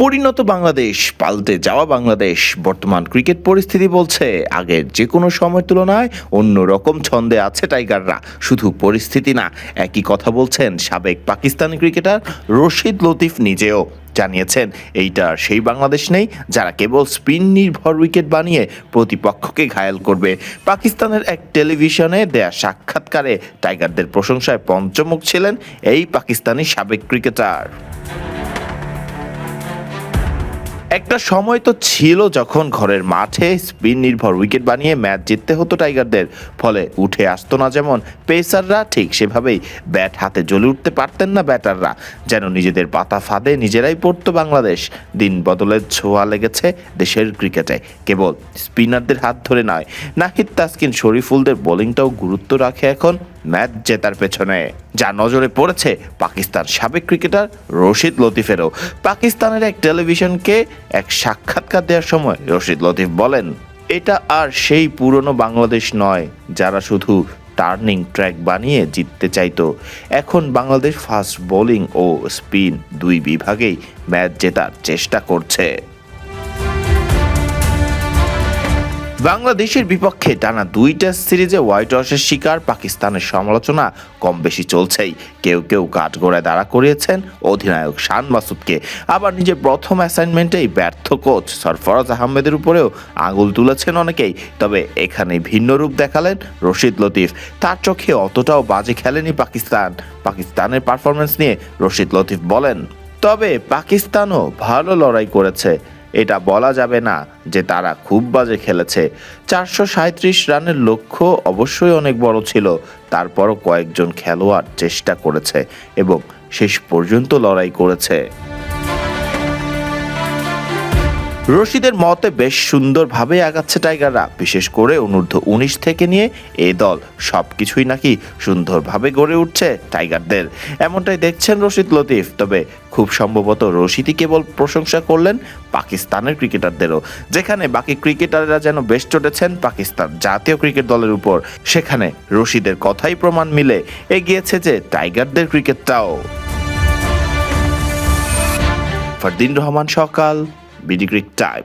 পরিণত বাংলাদেশ, পাল্টে যাওয়া বাংলাদেশ। বর্তমান ক্রিকেট পরিস্থিতি বলছে আগের যে কোনো সময়ের তুলনায় অন্যরকম ছন্দে আছে টাইগাররা। শুধু পরিস্থিতি না, একই কথা বলছেন সাবেক পাকিস্তানি ক্রিকেটার রশিদ লতিফ নিজেও। জানিয়েছেন এইটা সেই বাংলাদেশ নেই যারা কেবল স্পিন নির্ভর উইকেট বানিয়ে প্রতিপক্ষকে ঘায়েল করবে। পাকিস্তানের এক টেলিভিশনে দেয়া সাক্ষাৎকারে টাইগারদের প্রশংসায় পঞ্চমুখ ছিলেন এই পাকিস্তানি সাবেক ক্রিকেটার। একটা সময় তো ছিল যখন ঘরের মাঠে স্পিন নির্ভর উইকেট বানিয়ে ম্যাচ জিততে হতো টাইগারদের। ফলে উঠে আসতো না যেমন পেসাররা, ঠিক সেভাবেই ব্যাট হাতে জ্বলে উঠতে পারতেন না ব্যাটাররা। যেন নিজেদের পাতা ফাঁদে নিজেরাই পড়তো বাংলাদেশ। দিন বদলের ছোঁয়া লেগেছে দেশের ক্রিকেটে, কেবল স্পিনারদের হাত ধরে নয়। নাহিদ, তাসকিন, শরীফুলদের বোলিংটাও গুরুত্ব রাখে এখন ম্যাচ জেতার পেছনে, যা নজরে পড়েছে পাকিস্তান সাবেক ক্রিকেটার রশিদ লতিফেরও। পাকিস্তানের এক টেলিভিশনকে এক সাক্ষাৎকার দেওয়ার সময় রশিদ লতিফ বলেন, এটা আর সেই পুরনো বাংলাদেশ নয় যারা শুধু টার্নিং ট্র্যাক বানিয়ে জিততে চাইতো। এখন বাংলাদেশ ফাস্ট বোলিং ও স্পিন দুই বিভাগেই ম্যাচ জেতার চেষ্টা করছে। বাংলাদেশের বিপক্ষে টানা 2 টেস্ট সিরিজে হোয়াইট ওয়াশের শিকার পাকিস্তানের সমালোচনা কম বেশি চলছেই। কেউ কেউ কাঠগড়ায় দাঁড়া করিয়েছেন অধিনায়ক শান মাসুদকে, আবার নিজের প্রথম অ্যাসাইনমেন্টেই ব্যর্থ কোচ সরফরাজ আহমেদের উপরেও আঙুল তুলেছেন অনেকেই। তবে এখানে ভিন্ন রূপ দেখালেন রশিদ লতিফ। তার চোখে অতটাও বাজে খেলেনি পাকিস্তানের পারফরমেন্স নিয়ে রশিদ লতিফ বলেন, তবে পাকিস্তানও ভালো লড়াই করেছে। এটা বলা যাবে না যে তারা খুব বাজে খেলেছে। 437 রানের লক্ষ্য অবশ্যই অনেক বড় ছিল, তারপরও কয়েকজন খেলোয়াড় চেষ্টা করেছে এবং শেষ পর্যন্ত লড়াই করেছে। রশিদের মতে বেশ সুন্দরভাবে আগাচ্ছে টাইগাররা, বিশেষ করে অনূর্ধ্ব-19 থেকে নিয়ে এ দল সবকিছুই নাকি সুন্দরভাবে গড়ে উঠছে টাইগারদের, এমনটাই দেখছেন রশিদ লতিফ। তবে খুব সম্ভবত রশিদই কেবল প্রশংসা করলেন পাকিস্তানের ক্রিকেটারদেরও। যেখানে বাকি ক্রিকেটাররা যেন বেশ চটেছেন পাকিস্তান জাতীয় ক্রিকেট দলের উপর, সেখানে রশিদের কথাই প্রমাণ মিলে এগিয়েছে যে টাইগারদের ক্রিকেটটাও। ফারদিন রহমান সকাল, বিডি ক্রিক টাইম।